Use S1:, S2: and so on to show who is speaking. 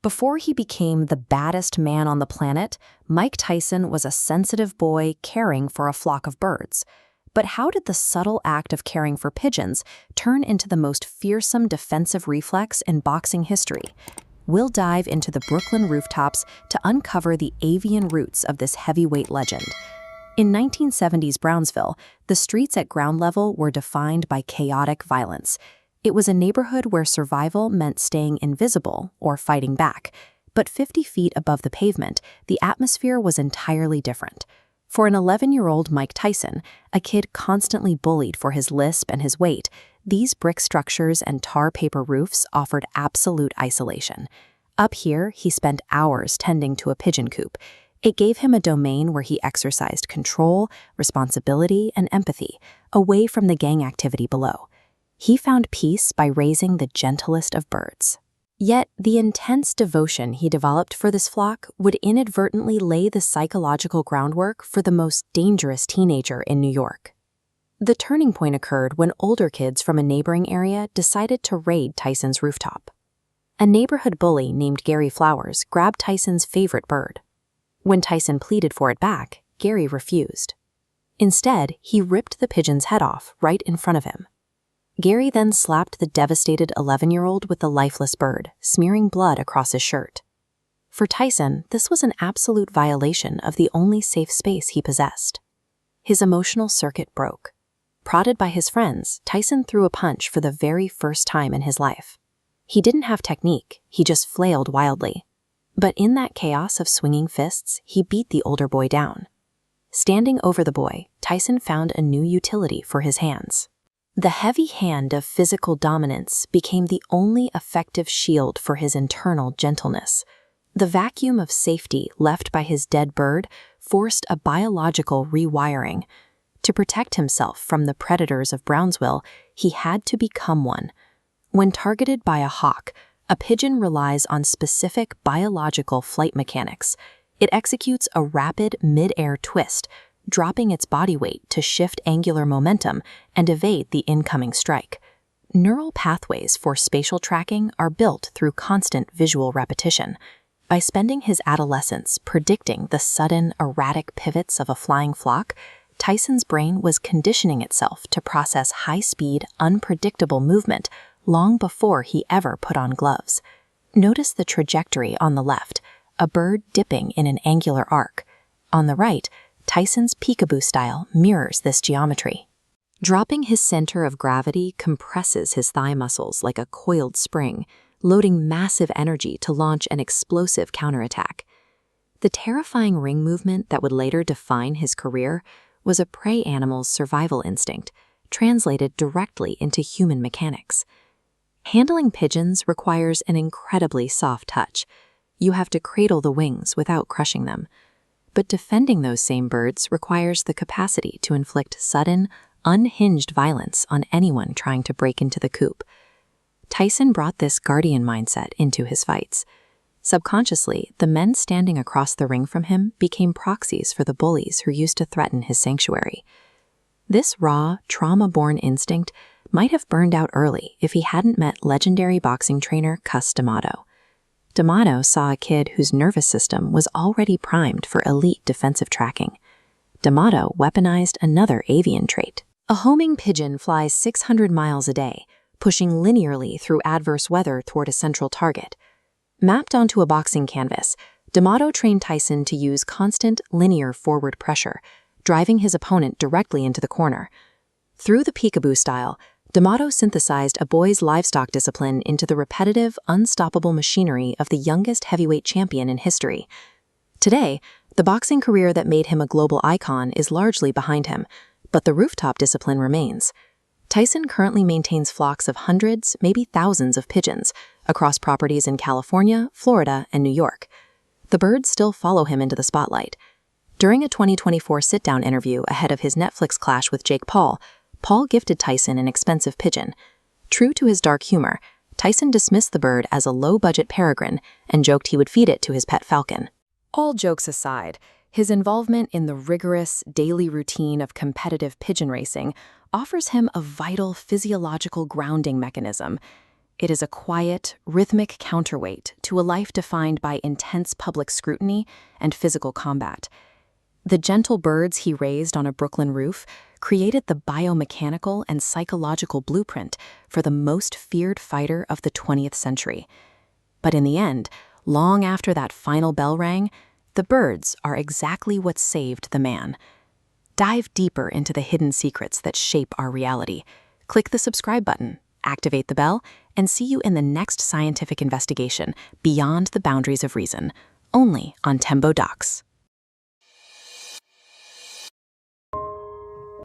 S1: Before he became the baddest man on the planet, Mike Tyson was a sensitive boy caring for a flock of birds. But how did the subtle act of caring for pigeons turn into the most fearsome defensive reflex in boxing history? We'll dive into the Brooklyn Rooftops to uncover the avian roots of this heavyweight legend. In 1970s Brownsville, the streets at ground level were defined by chaotic violence. It was a neighborhood where survival meant staying invisible or fighting back. But 50 feet above the pavement, the atmosphere was entirely different. For an 11-year-old Mike Tyson, a kid constantly bullied for his lisp and his weight, these brick structures and tar paper roofs offered absolute isolation. Up here, he spent hours tending to a pigeon coop. It gave him a domain where he exercised control, responsibility, and empathy, away from the gang activity below. He found peace by raising the gentlest of birds. Yet, the intense devotion he developed for this flock would inadvertently lay the psychological groundwork for the most dangerous teenager in New York. The turning point occurred when older kids from a neighboring area decided to raid Tyson's rooftop. A neighborhood bully named Gary Flowers grabbed Tyson's favorite bird. When Tyson pleaded for it back, Gary refused. Instead, he ripped the pigeon's head off right in front of him. Gary then slapped the devastated 11-year-old with the lifeless bird, smearing blood across his shirt. For Tyson, this was an absolute violation of the only safe space he possessed. His emotional circuit broke. Prodded by his friends, Tyson threw a punch for the very first time in his life. He didn't have technique, he just flailed wildly. But in that chaos of swinging fists, he beat the older boy down. Standing over the boy, Tyson found a new utility for his hands. The heavy hand of physical dominance became the only effective shield for his internal gentleness. The vacuum of safety left by his dead bird forced a biological rewiring. To protect himself from the predators of Brownsville, he had to become one. When targeted by a hawk, a pigeon relies on specific biological flight mechanics. It executes a rapid mid-air twist, dropping its body weight to shift angular momentum and evade the incoming strike. Neural pathways for spatial tracking are built through constant visual repetition. By spending his adolescence predicting the sudden, erratic pivots of a flying flock, Tyson's brain was conditioning itself to process high-speed, unpredictable movement long before he ever put on gloves. Notice the trajectory on the left, a bird dipping in an angular arc. On the right, Tyson's peekaboo style mirrors this geometry. Dropping his center of gravity compresses his thigh muscles like a coiled spring, loading massive energy to launch an explosive counterattack. The terrifying ring movement that would later define his career was a prey animal's survival instinct, translated directly into human mechanics. Handling pigeons requires an incredibly soft touch. You have to cradle the wings without crushing them. But defending those same birds requires the capacity to inflict sudden, unhinged violence on anyone trying to break into the coop. Tyson brought this guardian mindset into his fights. Subconsciously, the men standing across the ring from him became proxies for the bullies who used to threaten his sanctuary. This raw, trauma-born instinct might have burned out early if he hadn't met legendary boxing trainer Cus D'Amato. D'Amato saw a kid whose nervous system was already primed for elite defensive tracking. D'Amato weaponized another avian trait. A homing pigeon flies 600 miles a day, pushing linearly through adverse weather toward a central target. Mapped onto a boxing canvas, D'Amato trained Tyson to use constant, linear forward pressure, driving his opponent directly into the corner. Through the peekaboo style, D'Amato synthesized a boy's livestock discipline into the repetitive, unstoppable machinery of the youngest heavyweight champion in history. Today, the boxing career that made him a global icon is largely behind him, but the rooftop discipline remains. Tyson currently maintains flocks of hundreds, maybe thousands of pigeons across properties in California, Florida, and New York. The birds still follow him into the spotlight. During a 2024 sit-down interview ahead of his Netflix clash with Jake Paul, Paul gifted Tyson an expensive pigeon. True to his dark humor, Tyson dismissed the bird as a low-budget peregrine and joked he would feed it to his pet falcon. All jokes aside, his involvement in the rigorous, daily routine of competitive pigeon racing offers him a vital physiological grounding mechanism. It is a quiet, rhythmic counterweight to a life defined by intense public scrutiny and physical combat. The gentle birds he raised on a Brooklyn roof created the biomechanical and psychological blueprint for the most feared fighter of the 20th century. But in the end, long after that final bell rang, the birds are exactly what saved the man. Dive deeper into the hidden secrets that shape our reality. Click the subscribe button, activate the bell, and see you in the next scientific investigation beyond the boundaries of reason, only on TEMBODocs.